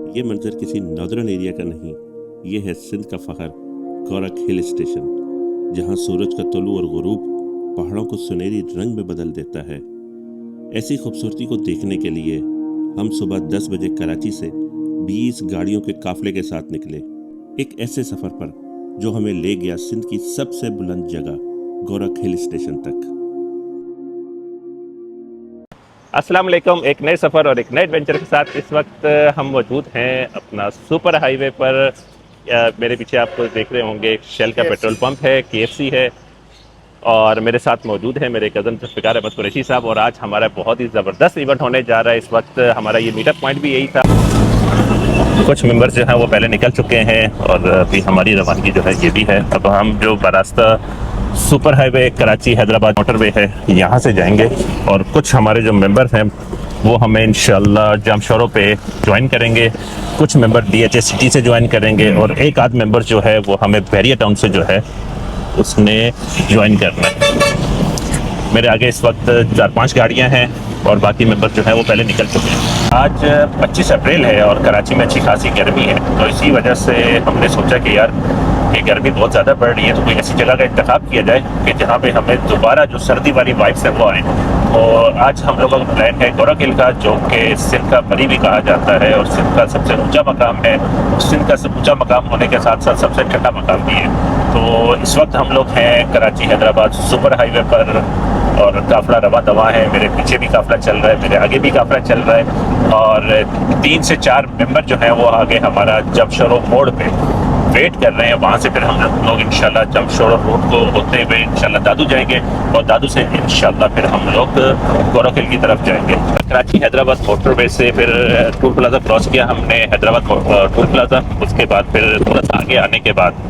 ये मंजर किसी नॉर्दर्न एरिया का नहीं, ये है सिंध का फखर गोरख हिल स्टेशन, जहाँ सूरज का तुलू और गुरूब पहाड़ों को सुनहरी रंग में बदल देता है। ऐसी खूबसूरती को देखने के लिए हम सुबह 10 बजे कराची से 20 गाड़ियों के काफले के साथ निकले, एक ऐसे सफ़र पर जो हमें ले गया सिंध की सबसे बुलंद जगह गोरख हिल स्टेशन तक। अस्सलाम वालेकुम। एक नए सफ़र और एक नए एडवेंचर के साथ इस वक्त हम मौजूद हैं अपना सुपर हाईवे पर। मेरे पीछे आप देख रहे होंगे शेल का पेट्रोल पंप है, KFC है और मेरे साथ मौजूद है मेरे कज़न जुल्फ़िकार अहमद कुरैशी साहब। और आज हमारा बहुत ही ज़बरदस्त इवेंट होने जा रहा है। इस वक्त हमारा ये मीटअप पॉइंट भी यही था। कुछ मेंबर्स जो हैं वो पहले निकल चुके हैं और अभी हमारी रवानगी जो है ये भी है। अब हम जो बरास्ता super highway Karachi Hyderabad motorway है यहाँ से जाएंगे और कुछ हमारे जो मेंबर्स हैं वो हमें इंशाल्लाह जमशोरों पे ज्वाइन करेंगे, कुछ मेंबर DHA सिटी से ज्वाइन करेंगे और एक आध मेंबर जो है वो हमें बैरिया टाउन से जो है उसने ज्वाइन करना है। मेरे आगे इस वक्त 4-5 गाड़ियाँ हैं और बाकी मेंबर जो है वो पहले निकल चुके हैं। आज 25 अप्रैल है और कराची में अच्छी खासी गर्मी है, तो इसी वजह से हमने सोचा कि यार ये गर्मी बहुत ज़्यादा बढ़ रही है तो कोई ऐसी जगह का इंतखाब किया जाए कि जहाँ पे हमें दोबारा जो सर्दी वाली वाइब्स है वो आए। और आज हम लोगों का प्लान है गोरख हिल का, जो कि सिंध का परी भी कहा जाता है और सिंध का सबसे ऊंचा मकाम है। सिंध का सबसे ऊंचा मकाम होने के साथ साथ सबसे ठंडा मकाम भी है। तो इस वक्त हम लोग हैं कराची हैदराबाद सुपर हाईवे पर और काफ़िला रवा दवा है। मेरे पीछे भी काफ़िला चल रहा है, मेरे आगे भी काफ़िला चल रहा है और 3 से 4 मेंबर जो हैं वो आगे हमारा जमशोरो मोड़ पे वेट कर रहे हैं। वहाँ से फिर हम लोग इंशाल्लाह जमशोरो रोड को होते हुए इंशाल्लाह दादू जाएंगे और दादू से इंशाल्लाह फिर हम लोग गोरख हिल की तरफ जाएंगे। कराची हैदराबाद मोटरवे से फिर टूल प्लाजा क्रॉस किया हमने, हैदराबाद टूल प्लाजा। उसके बाद फिर थोड़ा सा आगे आने के बाद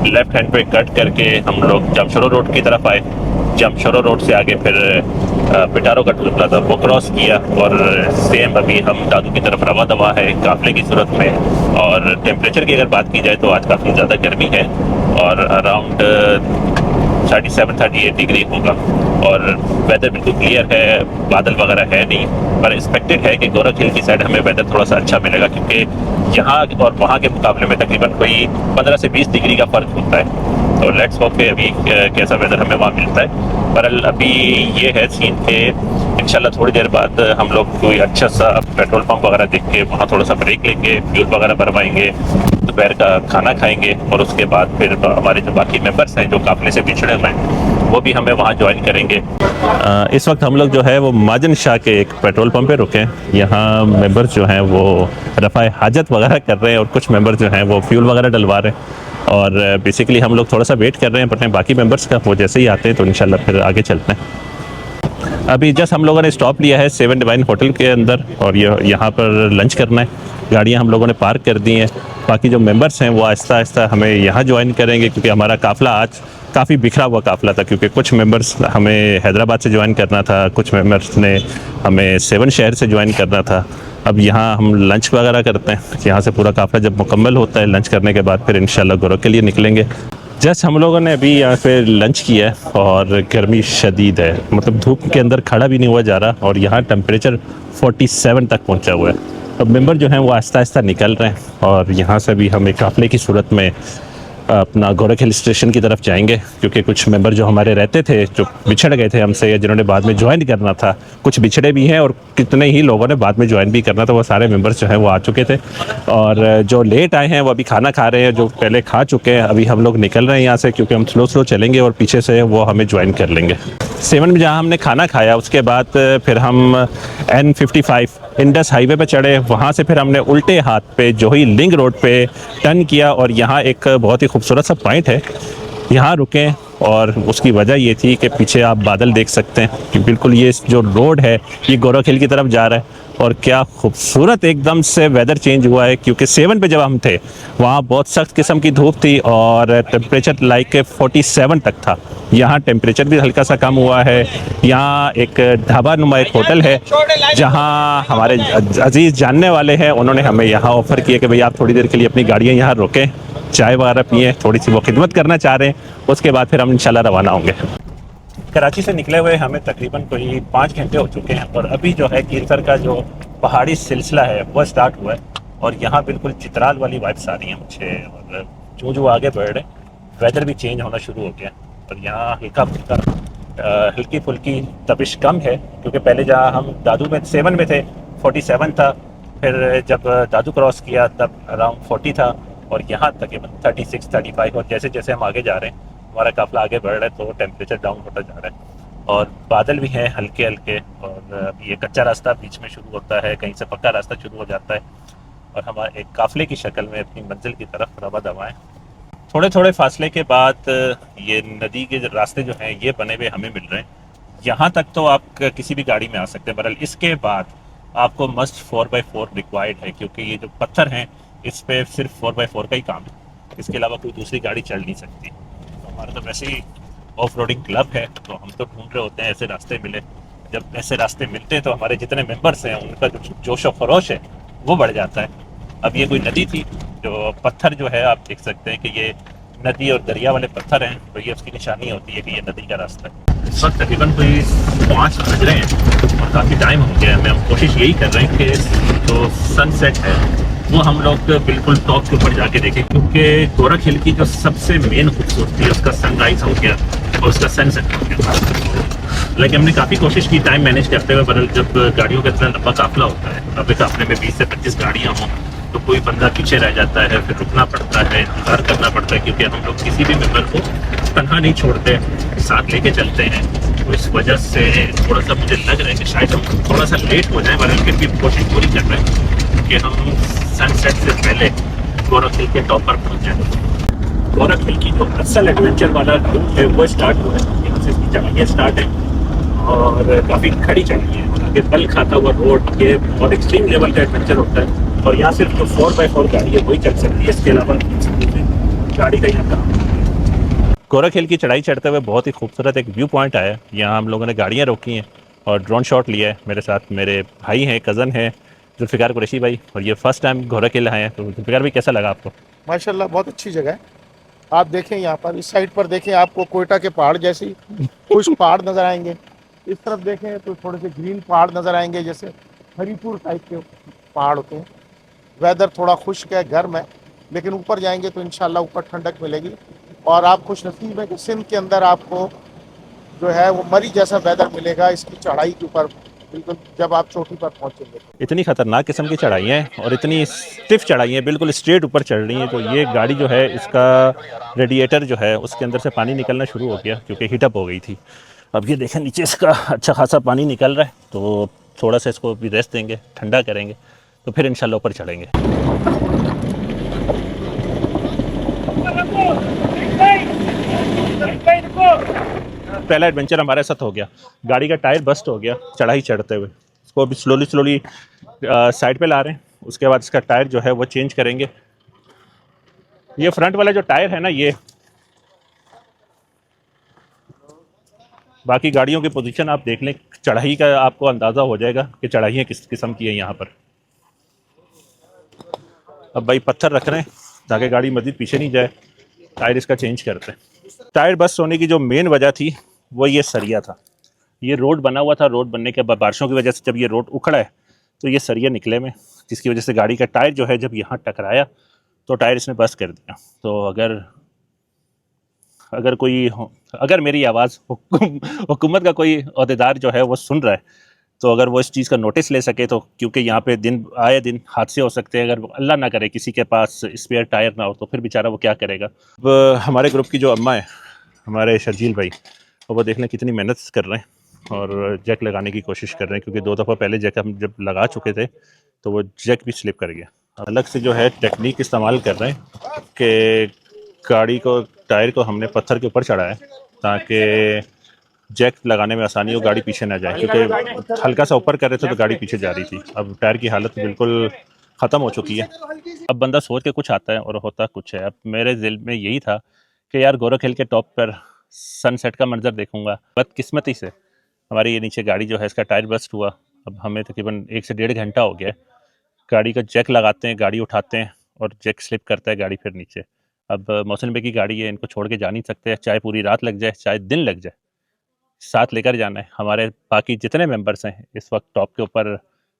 लेफ्ट हैंड पे कट करके हम लोग जमशोरो रोड की तरफ आए। जमशोरो रोड से आगे फिर पिटारो का टूल प्लाजा वो क्रॉस किया और सेम अभी हम दादू की तरफ रवा दवा है काफ़िले की सूरत में। और टेम्परेचर की अगर बात की जाए तो आज काफ़ी ज़्यादा गर्मी है और अराउंड 37-38 डिग्री होगा और वेदर बिल्कुल क्लियर है, बादल वगैरह है नहीं। पर एक्सपेक्टेड है कि गोरख हिल की साइड हमें वेदर थोड़ा सा अच्छा मिलेगा, क्योंकि यहाँ और वहाँ के मुकाबले में तकरीबन कोई 15 से 20 डिग्री का फ़र्क होता है। तो लेट्स होप के अभी कैसा वेदर हमें वहाँ मिलता है। पर अभी ये है सीन के इंशाल्लाह थोड़ी देर बाद हम लोग कोई अच्छा सा पेट्रोल पंप वगैरह देख के वहाँ थोड़ा सा ब्रेक लेंगे, फ्यूल वगैरह भरवाएंगे, दोपहर का खाना खाएंगे और उसके बाद फिर हमारे जो बाकी मेंबर्स हैं जो काफ़िले से पिछड़े हुए हैं वो भी हमें वहाँ ज्वाइन करेंगे। इस वक्त हम लोग जो है वो माजन शाह के एक पेट्रोल पंप पे रुके हैं। यहाँ मेंबर्स जो हैं वो रफ़ाए हाजत वगैरह कर रहे हैं और कुछ मेंबर जो हैं वो फ्यूल वगैरह डलवा रहे हैं और बेसिकली हम लोग थोड़ा सा वेट कर रहे हैं अपने बाकी मेंबर्स का। वो जैसे ही आते हैं तो इंशाल्लाह फिर आगे चलते हैं। अभी जस्ट हम लोगों ने स्टॉप लिया है 7 डिवाइन होटल के अंदर और यहाँ पर लंच करना है। गाड़ियाँ हम लोगों ने पार्क कर दी हैं। बाकी जो मेंबर्स हैं वो आहिस्ता आहिस्ता हमें यहाँ ज्वाइन करेंगे, क्योंकि हमारा काफ़िला आज काफ़ी बिखरा हुआ काफ़िला था, क्योंकि कुछ मेंबर्स हमें हैदराबाद से ज्वाइन करना था, कुछ मेंबर्स ने हमें 7 शहर से ज्वाइन करना था। अब यहाँ हम लंच वगैरह करते हैं। यहाँ से पूरा काफ़िला जब मुकम्मल होता है लंच करने के बाद फिर इंशाल्लाह गोरख के लिए निकलेंगे। जस्ट हम लोगों ने अभी यहाँ पे लंच किया है और गर्मी शदीद है, मतलब धूप के अंदर खड़ा भी नहीं हुआ जा रहा और यहाँ टेम्परेचर 47 तक पहुँचा हुआ है। अब मेंबर जो हैं वो आहिस्ता आहिस्ता निकल रहे हैं और यहाँ से भी हम एक काफ़िले की सूरत में अपना गोरख हिल स्टेशन की तरफ जाएंगे, क्योंकि कुछ मेंबर जो हमारे रहते थे जो बिछड़ गए थे हमसे या जिन्होंने बाद में ज्वाइन करना था, कुछ बिछड़े भी हैं और कितने ही लोगों ने बाद में ज्वाइन भी करना था, वो सारे मेंबर्स जो हैं वो आ चुके थे। और जो लेट आए हैं वो अभी खाना खा रहे हैं, जो पहले खा चुके हैं अभी हम लोग निकल रहे हैं यहाँ से, क्योंकि हम स्लो चलेंगे और पीछे से वो हमें ज्वाइन कर लेंगे। 7 में जहाँ हमने खाना खाया उसके बाद फिर हम N55 इंडस हाईवे पे चढ़े। वहाँ से फिर हमने उल्टे हाथ पे जोही लिंक रोड पे टर्न किया और यहाँ एक बहुत ही खूबसूरत सा पॉइंट है, यहाँ रुके और उसकी वजह ये थी कि पीछे आप बादल देख सकते हैं कि बिल्कुल ये जो रोड है ये गोरख हिल की तरफ जा रहा है और क्या खूबसूरत एकदम से वेदर चेंज हुआ है। क्योंकि 7 पे जब हम थे वहाँ बहुत सख्त किस्म की धूप थी और टेम्परेचर लाइक 47 तक था। यहाँ टेम्परेचर भी हल्का सा कम हुआ है। यहाँ एक ढाबा नुमा एक होटल है जहाँ हमारे अजीज़ जानने वाले हैं, उन्होंने हमें यहाँ ऑफ़र किया कि भाई आप थोड़ी देर के लिए अपनी गाड़ियाँ यहाँ रोकें, चाय वगैरह पिए, थोड़ी सी वो खिदमत करना चाह रहे हैं। उसके बाद फिर हम इंशाल्लाह रवाना होंगे। कराची से निकले हुए हमें तकरीबन कोई 5 घंटे हो चुके हैं और अभी जो है कीरसर का जो पहाड़ी सिलसिला है वो स्टार्ट हुआ है और यहाँ बिल्कुल चित्राल वाली वाइब्स आ रही हैं मुझे। और जो आगे बढ़ रहे हैं वेदर भी चेंज होना शुरू हो गया और यहाँ हल्का फुल्का हल्की फुल्की तपिश कम है, क्योंकि पहले जहाँ हम दादू में 7 में थे 47 था, फिर जब दादू क्रॉस किया तब अराउंड 40 था, और यहाँ तकरीबन 36 35। और जैसे जैसे हम आगे जा रहे हैं हमारा काफ़िला आगे बढ़ रहा है तो टेम्परेचर डाउन होता जा रहा है। और बादल भी हैं हल्के हल्के, और अभी ये कच्चा रास्ता बीच में शुरू होता है, कहीं से पक्का रास्ता शुरू हो जाता है, और हमारे एक काफ़िले की शक्ल में अपनी मंजिल की तरफ रवा दवाएँ। थोड़े थोड़े फासले के बाद ये नदी के रास्ते जो हैं ये बने हुए हमें मिल रहे हैं। यहाँ तक तो आप किसी भी गाड़ी में आ सकते हैं, बहरहाल इसके बाद आपको मस्ट 4x4 रिक्वायर्ड है, क्योंकि ये जो पत्थर हैं इस पे सिर्फ 4x4 का ही काम है, इसके अलावा कोई दूसरी गाड़ी चल नहीं सकती। तो हमारा तो वैसे ही ऑफ रोडिंग क्लब है, तो हम तो ढूंढ रहे होते हैं ऐसे रास्ते मिले। जब ऐसे रास्ते मिलते हैं तो हमारे जितने मेंबर्स हैं उनका जो जोश और खरोश है वो बढ़ जाता है। अब ये कोई नदी थी, जो पत्थर जो है आप देख सकते हैं कि ये नदी और दरिया वाले पत्थर हैं, तो ये उसकी निशानी होती है कि ये नदी का रास्ता है। इस वक्त तकरीबन कोई 5 बज रहे हैं और काफ़ी टाइम हो गया है। हम कोशिश यही कर रहे हैं कि जो सनसेट है वो हम लोग बिल्कुल टॉप के ऊपर जाके देखें, क्योंकि गोरख हिल की जो सबसे मेन खूबसूरती है उसका सनराइज हो गया और उसका सनसेट हो गया। लेकिन हमने काफ़ी कोशिश की टाइम मैनेज करते हुए, बदल जब गाड़ियों का इतना लंबा काफिला होता है, लंबे काफिले में 20 से 25 गाड़ियाँ हों तो कोई बंदा पीछे रह जाता है, फिर रुकना पड़ता है, इंतजार करना पड़ता है, क्योंकि हम लोग किसी भी मेंबर को तनहा नहीं छोड़ते, साथ लेके चलते हैं। तो इस वजह से थोड़ा सा मुझे लग रहा है कि शायद हम थोड़ा सा लेट हो जाए, बल्कि फिर भी कोशिश पूरी कर रहे हैं कि हम सनसेट से पहले गोरख हिल के टॉप पर पहुँच जाए। गोरख हिल की जो असल एडवेंचर वाला रूट है वो स्टार्ट हुआ है, यहाँ से इसकी चढ़ाइयाँ स्टार्ट है और काफ़ी खड़ी चढ़ाई है, और आगे बल खाता हुआ रोड, ये बहुत एक्सट्रीम लेवल का एडवेंचर होता है। और यहाँ सिर्फ जो 4x4 गाड़ी है वही चल सकती है, इसके अलावा गाड़ी का यहाँ काम। गोरख हिल की चढ़ाई चढ़ते हुए बहुत ही खूबसूरत एक व्यू पॉइंट आया, यहाँ हम लोगों ने गाड़ियाँ रोकी हैं और ड्रोन शॉट लिया है। मेरे साथ मेरे भाई हैं, कज़न हैं जुल्फ़िकार कुरैशी भाई, और ये फर्स्ट टाइम गोरख हिल आए हैं। तो जुल्फ़िकार भाई कैसा लगा आपको? माशाल्लाह बहुत अच्छी जगह है। आप देखें यहाँ पर, इस साइड पर देखें आपको कोयटा के पहाड़ जैसी खुश पहाड़ नज़र आएंगे। इस तरफ देखें तो थोड़े से ग्रीन पहाड़ नज़र आएंगे, जैसे हरीपुर टाइप के पहाड़ होते हैं। वेदर थोड़ा खुश्क है, गर्म है, लेकिन ऊपर जाएंगे तो इंशाल्लाह ऊपर ठंडक मिलेगी। और आप खुश नसीब है कि सिंध के अंदर आपको जो है वो मरी जैसा वेदर मिलेगा इसकी चढ़ाई के ऊपर, बिल्कुल जब आप चोटी पर पहुँचेंगे। इतनी खतरनाक किस्म की चढ़ाइयाँ हैं और इतनी स्टिफ चढ़ाई हैं, बिल्कुल स्ट्रेट ऊपर चढ़ रही हैं। तो ये गाड़ी जो है इसका रेडिएटर जो है उसके अंदर से पानी निकलना शुरू हो गया, क्योंकि हीटअप हो गई थी। अब ये देखें नीचे इसका अच्छा खासा पानी निकल रहा है, तो थोड़ा सा इसको भी रेस्ट देंगे, ठंडा करेंगे, तो फिर इंशाल्लाह ऊपर चढ़ेंगे। पहला एडवेंचर हमारे साथ हो गया, गाड़ी का टायर बस्ट हो गया चढ़ाई चढ़ते हुए। इसको अभी स्लोली साइड पे ला रहे हैं, उसके बाद इसका टायर जो है वो चेंज करेंगे। ये फ्रंट वाला जो टायर है ना, ये बाकी गाड़ियों की पोजीशन आप देख लें, चढ़ाई का आपको अंदाज़ा हो जाएगा कि चढ़ाइयाँ किस किस्म की है यहाँ पर। अब भाई पत्थर रख रहे हैं ताकि गाड़ी मज़ीद पीछे नहीं जाए, टायर इसका चेंज करते हैं। टायर बस्ट होने की जो मेन वजह थी वो ये सरिया था। ये रोड बना हुआ था, रोड बनने के बाद बारिशों की वजह से जब ये रोड उखड़ा है तो ये सरिया निकले में, जिसकी वजह से गाड़ी का टायर जो है जब यहाँ टकराया तो टायर इसने बस्ट कर दिया। तो अगर मेरी आवाज़ हुकूमत का कोई अहदेदार जो है वो सुन रहा है, तो अगर वो इस चीज़ का नोटिस ले सके, तो क्योंकि यहाँ पे दिन आए दिन हादसे हो सकते हैं, अगर अल्लाह ना करे किसी के पास स्पेयर टायर ना हो तो फिर बेचारा वो क्या करेगा। अब हमारे ग्रुप की जो अम्मा है, हमारे शर्जील भाई, वो देख लें कितनी मेहनत कर रहे हैं और जैक लगाने की कोशिश कर रहे हैं, क्योंकि 2 दफ़ा पहले जैक हम जब लगा चुके थे तो वो जैक भी स्लिप कर गया। अलग से जो है टेक्निक इस्तेमाल कर रहे हैं कि गाड़ी को, टायर को हमने पत्थर के ऊपर चढ़ाया ताकि जैक लगाने में आसानी हो, गाड़ी पीछे ना जाए, क्योंकि हल्का सा ऊपर कर रहे थे तो गाड़ी पीछे जा रही थी। अब टायर की हालत बिल्कुल ख़त्म हो चुकी है। अब बंदा सोच के कुछ आता है और होता कुछ है। अब मेरे दिल में यही था कि यार गोरख हिल के टॉप पर सनसेट का मंजर देखूंगा। बदकिस्मती से हमारी ये नीचे गाड़ी जो है इसका टायर बस्ट हुआ। अब हमें तकरीबन 1 से 1.5 घंटा हो गया, गाड़ी का जैक लगाते हैं, गाड़ी उठाते हैं और जैक स्लिप करता है, गाड़ी फिर नीचे। अब मोहसिन भाई की गाड़ी है, इनको छोड़ के जा नहीं सकते, चाहे पूरी रात लग जाए चाहे दिन लग जाए, साथ लेकर जाना है। हमारे बाकी जितने मेंबर्स हैं इस वक्त टॉप के ऊपर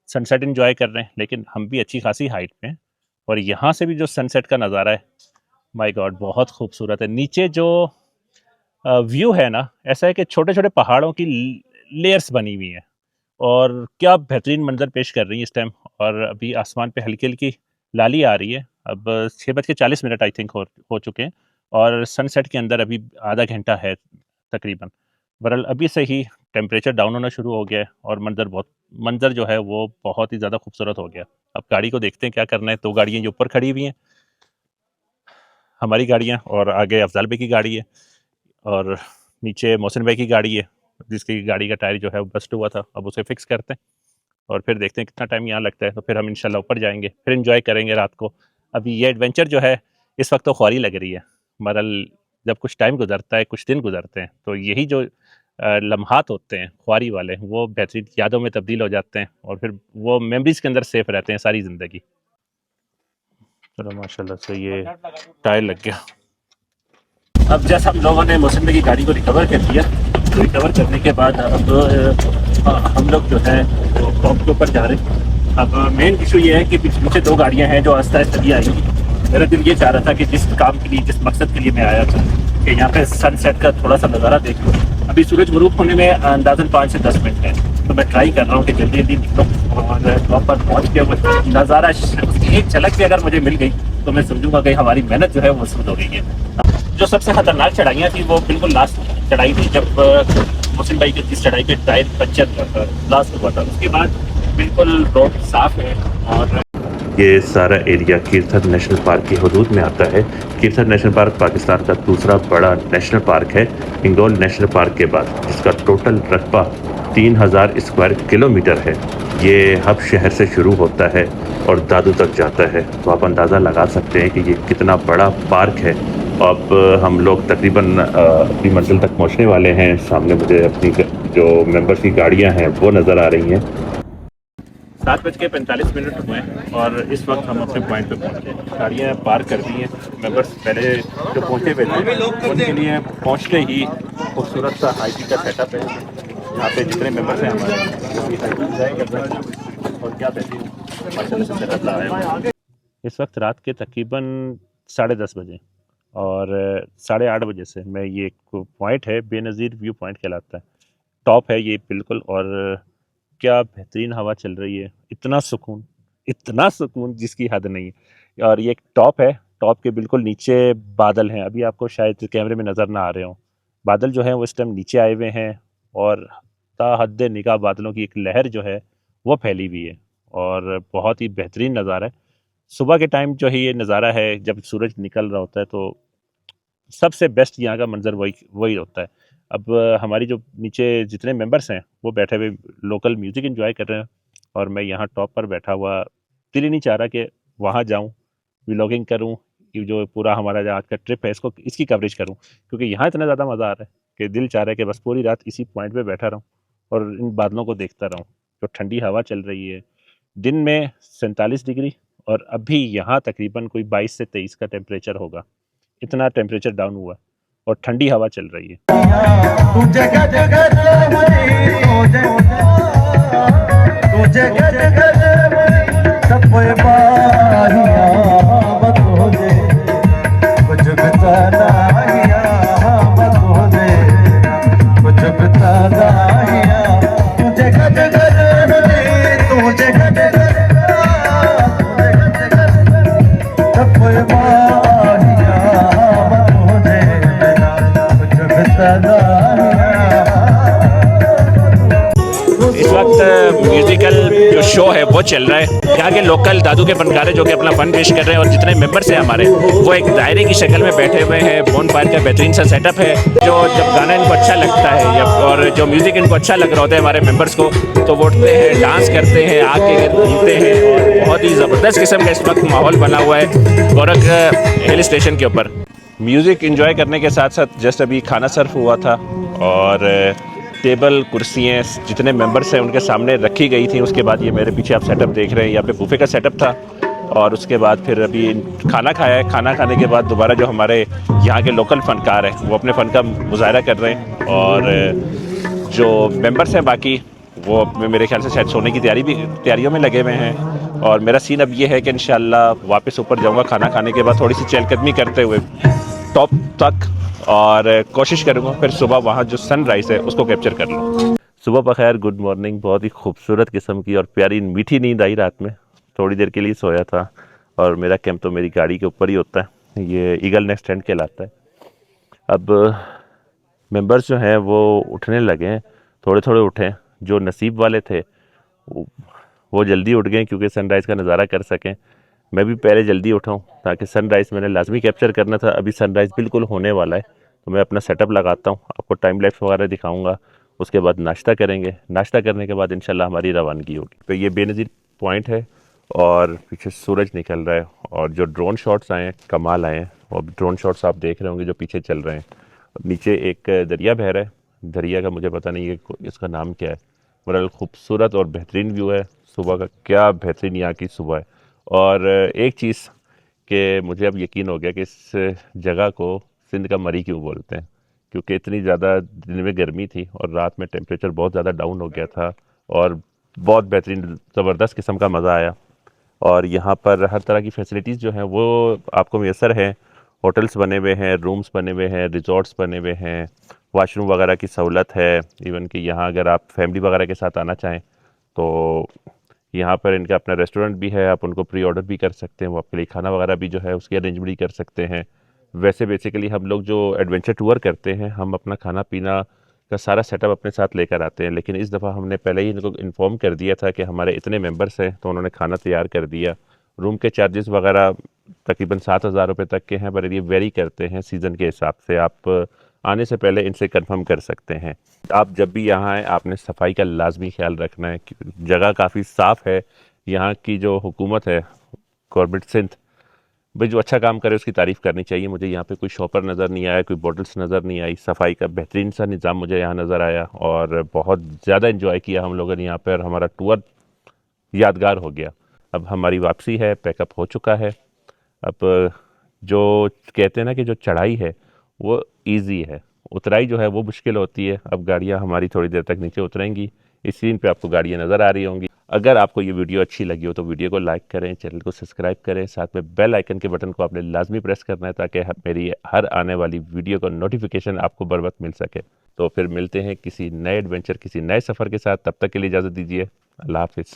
सनसेट एंजॉय कर रहे हैं, लेकिन हम भी अच्छी खासी हाइट पे हैं और यहाँ से भी जो सनसेट का नज़ारा है, माय गॉड, बहुत खूबसूरत है। नीचे जो व्यू है ना, ऐसा है कि छोटे छोटे पहाड़ों की लेयर्स बनी हुई हैं और क्या बेहतरीन मंजर पेश कर रही है इस टाइम। और अभी आसमान पे हल्की हल्की लाली आ रही है। अब 6:40 आई थिंक हो चुके हैं और सनसेट के अंदर अभी आधा घंटा है तकरीबन। बहरहाल अभी से ही टेम्परेचर डाउन होना शुरू हो गया है और मंजर जो है वो बहुत ही ज़्यादा खूबसूरत हो गया। अब गाड़ी को देखते हैं क्या करना है। 2 गाड़ियाँ जो ऊपर खड़ी हुई हैं, हमारी गाड़ियाँ, और आगे अफजल भाई की गाड़ी है और नीचे मोहसिन भाई की गाड़ी है, जिसकी गाड़ी का टायर जो है वो बस्ट हुआ था। अब उसे फिक्स करते हैं और फिर देखते हैं कितना टाइम यहाँ लगता है, तो फिर हम इंशाल्लाह ऊपर जाएंगे, फिर इंजॉय करेंगे रात को। अभी ये एडवेंचर जो है इस वक्त तो ख्वारी लग रही है। बहरहाल जब कुछ टाइम गुजरता है, कुछ दिन गुजरते हैं, तो यही जो लम्हात होते हैं ख्वारी वाले, वो बेहतरीन यादों में तब्दील हो जाते हैं और फिर वो मेमोरीज के अंदर सेफ रहते हैं सारी ज़िंदगी। चलो माशाल्लाह से ये टायर लग गया। अब जैसे हम लोगों ने मोहसिन भाई की गाड़ी को रिकवर कर लिया, तो रिकवर करने के बाद अब हम लोग जो है वो टॉप के ऊपर जा रहे हैं। अब मेन इशू ये है कि पीछे 2 गाड़ियां हैं जो आस्ता आस्ता भी आई। मेरा दिल ये चाह रहा था कि जिस काम के लिए, जिस मकसद के लिए मैं आया था, कि यहाँ पे सनसेट का थोड़ा सा नज़ारा देख लूँ। अभी सूरज गुरूब होने में अंदाज़न 5 से 10 मिनट है, तो मैं ट्राई कर रहा हूँ कि जल्दी जल्दी निकलूँ और टॉप पर पहुँच के वो नज़ारा, उसकी एक झलक भी अगर मुझे मिल गई तो मैं समझूंगा कि हमारी मेहनत जो है वो मसरूद हो गई है। जो सबसे खतरनाक चढ़ाइयाँ थी वो बिल्कुल लास्ट चढ़ाई थी, जब मोहसिन भाई की जिस चढ़ाई पे टायर पंचर लास्ट हुआ था। उसके बाद बिल्कुल रोड साफ है और ये सारा एरिया कीरथर नेशनल पार्क की हदूद में आता है। कीरथर नेशनल पार्क पाकिस्तान का दूसरा बड़ा नेशनल पार्क है हिंगोल नेशनल पार्क के बाद, जिसका टोटल रकबा 3000 स्क्वायर किलोमीटर है। ये हब शहर से शुरू होता है और दादू तक जाता है, तो आप अंदाज़ा लगा सकते हैं कि ये कितना बड़ा पार्क है। अब हम लोग तकरीबन अपनी मंजिल तक पहुंचने वाले हैं। सामने मुझे अपनी जो मेंबर्स की गाड़ियां हैं वो नज़र आ रही हैं। 7:45 हुए हैं और इस वक्त हम अपने पॉइंट पे पहुंच गए। गाड़ियाँ पार्क कर दी हैं। मेंबर्स पहले जो पहुंचे हुए थे उनके लिए पहुंचते ही खूबसूरत सा हाइकिंग का सेटअप है। यहाँ पे जितने मेंबर्स हैं हमारे वो भी हाइकिंग एंजॉय कर रहे हैं और क्या बेहतरीन माशाल्लाह से सेटअप लगाया है। इस वक्त रात के तकरीबन 10:30 बजे और 8:30 बजे से मैं ये पॉइंट है, बेनज़ीर व्यू पॉइंट कहलाता है। टॉप है ये बिल्कुल, और क्या बेहतरीन हवा चल रही है। इतना सुकून जिसकी हद नहीं है। और ये एक टॉप है, टॉप के बिल्कुल नीचे बादल हैं। अभी आपको शायद कैमरे में नज़र ना आ रहे हों, बादल जो हैं वो इस टाइम नीचे आए हुए हैं और ताहद निगाह बादलों की एक लहर जो है वो फैली हुई है और बहुत ही बेहतरीन नज़ारा है। सुबह के टाइम जो है ये नज़ारा है, जब सूरज निकल रहा होता है, तो सबसे बेस्ट यहाँ का मंजर वही होता है। अब हमारी जो नीचे जितने मेंबर्स हैं वो बैठे हुए लोकल म्यूज़िक एंजॉय कर रहे हैं और मैं यहाँ टॉप पर बैठा हुआ, दिल ही नहीं चाह रहा कि वहाँ जाऊँ, व्लॉगिंग करूँ, ये जो पूरा हमारा जो आज का ट्रिप है इसकी कवरेज करूँ, क्योंकि यहाँ इतना ज़्यादा मज़ा आ रहा है कि दिल चाह रहा है कि बस पूरी रात इसी पॉइंट पर बैठा रहूँ और इन बादलों को देखता रहूँ। जो ठंडी हवा चल रही है, दिन में 47 डिग्री और अभी यहाँ तकरीबन कोई 22 से 23 का टेम्परेचर होगा। इतना टेम्परेचर डाउन हुआ और ठंडी हवा चल रही है। इस वक्त म्यूजिकल जो शो है वो चल रहा है। यहाँ के लोकल दादू के फनकार जो कि अपना फन पेश कर रहे हैं और जितने मेंबर्स हैं हमारे वो एक दायरे की शक्ल में बैठे हुए हैं। बोन फायर का बेहतरीन सा सेटअप है। जो जब गाना इनको अच्छा लगता है और जो म्यूज़िक इनको अच्छा लग रहा होता है हमारे मेंबर्स को, तो वो उठते हैं, डांस करते हैं, आके घूमते हैं और बहुत ही ज़बरदस्त किस्म का इस वक्त माहौल बना हुआ है गोरख हिल स्टेशन के ऊपर। म्यूज़िक इंजॉय करने के साथ साथ जस्ट अभी खाना सर्व हुआ था और टेबल कुर्सियाँ जितने मेंबर्स हैं उनके सामने रखी गई थी। उसके बाद ये मेरे पीछे आप सेटअप देख रहे हैं, यहाँ पे बुफे का सेटअप था और उसके बाद फिर अभी खाना खाया है। खाना खाने के बाद दोबारा जो हमारे यहाँ के लोकल फ़नकार हैं वो अपने फ़न का मुजाहरा कर रहे हैं और जो मेंबर्स हैं बाकी वो मेरे ख्याल से शायद सोने की तैयारियों में लगे हुए हैं। और मेरा सीन अब ये है कि इंशाल्लाह वापस ऊपर जाऊंगा खाना खाने के बाद, थोड़ी सी चहलकदमी करते हुए टॉप तक, और कोशिश करूंगा फिर सुबह वहाँ जो सनराइज़ है उसको कैप्चर कर लूँ। सुबह बखैर, गुड मॉर्निंग। बहुत ही खूबसूरत किस्म की और प्यारी मीठी नींद आई रात में, थोड़ी देर के लिए सोया था। और मेरा कैंप तो मेरी गाड़ी के ऊपर ही होता है, ये ईगल नेस्ट टेंट कहलाता है। अब मेंबर्स जो हैं वो उठने लगे हैं, थोड़े थोड़े उठे। जो नसीब वाले थे वो जल्दी उठ गए क्योंकि सनराइज़ का नज़ारा कर सकें। मैं भी पहले जल्दी उठाऊँ ताकि सनराइज़ मैंने लाजमी कैप्चर करना था। अभी सनराइज़ बिल्कुल होने वाला है, तो मैं अपना सेटअप लगाता हूँ, आपको टाइम लैप्स वगैरह दिखाऊंगा। उसके बाद नाश्ता करेंगे, नाश्ता करने के बाद इंशाल्लाह हमारी रवानगी होगी। तो ये बेनज़ीर पॉइंट है और पीछे सूरज निकल रहा है, और जो ड्रोन शॉट्स आए हैं कमाल आए हैं। और ड्रोन शॉट्स आप देख रहे होंगे जो पीछे चल रहे हैं। नीचे एक दरिया बह रहा है, दरिया का मुझे पता नहीं है इसका नाम क्या है। बड़ा खूबसूरत और बेहतरीन व्यू है सुबह का, क्या बेहतरीन यहाँ की सुबह है। और एक चीज़ कि मुझे अब यकीन हो गया कि इस जगह को सिंध का मरी क्यों बोलते हैं, क्योंकि इतनी ज़्यादा दिन में गर्मी थी और रात में टेम्परेचर बहुत ज़्यादा डाउन हो गया था, और बहुत बेहतरीन ज़बरदस्त किस्म का मज़ा आया। और यहाँ पर हर तरह की फैसिलिटीज़ जो हैं वो आपको मैसर हैं। होटल्स बने हुए हैं, रूम्स बने हुए हैं, रिजॉर्ट्स बने हुए हैं, वाशरूम वगैरह की सहूलत है। इवन कि यहाँ अगर आप फैमिली वगैरह के साथ आना चाहें तो यहाँ पर इनका अपना रेस्टोरेंट भी है, आप उनको प्री ऑर्डर भी कर सकते हैं, वो आपके लिए खाना वगैरह भी जो है उसकी अरेंजमेंट भी कर सकते हैं। वैसे बेसिकली हम लोग जो एडवेंचर टूर करते हैं, हम अपना खाना पीना का सारा सेटअप अपने साथ लेकर आते हैं, लेकिन इस दफ़ा हमने पहले ही इनको इन्फॉर्म कर दिया था कि हमारे इतने मेंबर्स हैं, तो उन्होंने खाना तैयार कर दिया। रूम के चार्जेस वगैरह तकरीबन 7,000 रुपये तक के हैं, पर ये वेरी करते हैं सीज़न के हिसाब से। आप आने से पहले इनसे कंफर्म कर सकते हैं। आप जब भी यहाँ आएँ आपने सफाई का लाजमी ख्याल रखना है। जगह काफ़ी साफ़ है। यहाँ की जो हुकूमत है, गवर्नमेंट सिंध, भाई जो अच्छा काम करे उसकी तारीफ़ करनी चाहिए। मुझे यहाँ पे कोई शॉपर नज़र नहीं आया, कोई बॉटल्स नज़र नहीं आई, सफाई का बेहतरीन सा निज़ाम मुझे यहाँ नज़र आया, और बहुत ज़्यादा इन्जॉय किया हम लोगों ने यहाँ पर। हमारा टूर यादगार हो गया। अब हमारी वापसी है, पैकअप हो चुका है। अब जो कहते हैं ना कि जो चढ़ाई है वो इजी है, उतराई जो है वो मुश्किल होती है। अब गाड़ियाँ हमारी थोड़ी देर तक नीचे उतरेंगी, इस सीन पे आपको गाड़ियाँ नज़र आ रही होंगी। अगर आपको ये वीडियो अच्छी लगी हो तो वीडियो को लाइक करें, चैनल को सब्सक्राइब करें, साथ में बेल आइकन के बटन को आपने लाजमी प्रेस करना है ताकि मेरी हर आने वाली वीडियो का नोटिफिकेशन आपको बर वक्त मिल सके। तो फिर मिलते हैं किसी नए एडवेंचर, किसी नए सफ़र के साथ। तब तक के लिए इजाज़त दीजिए। अल्लाह हाफिज़।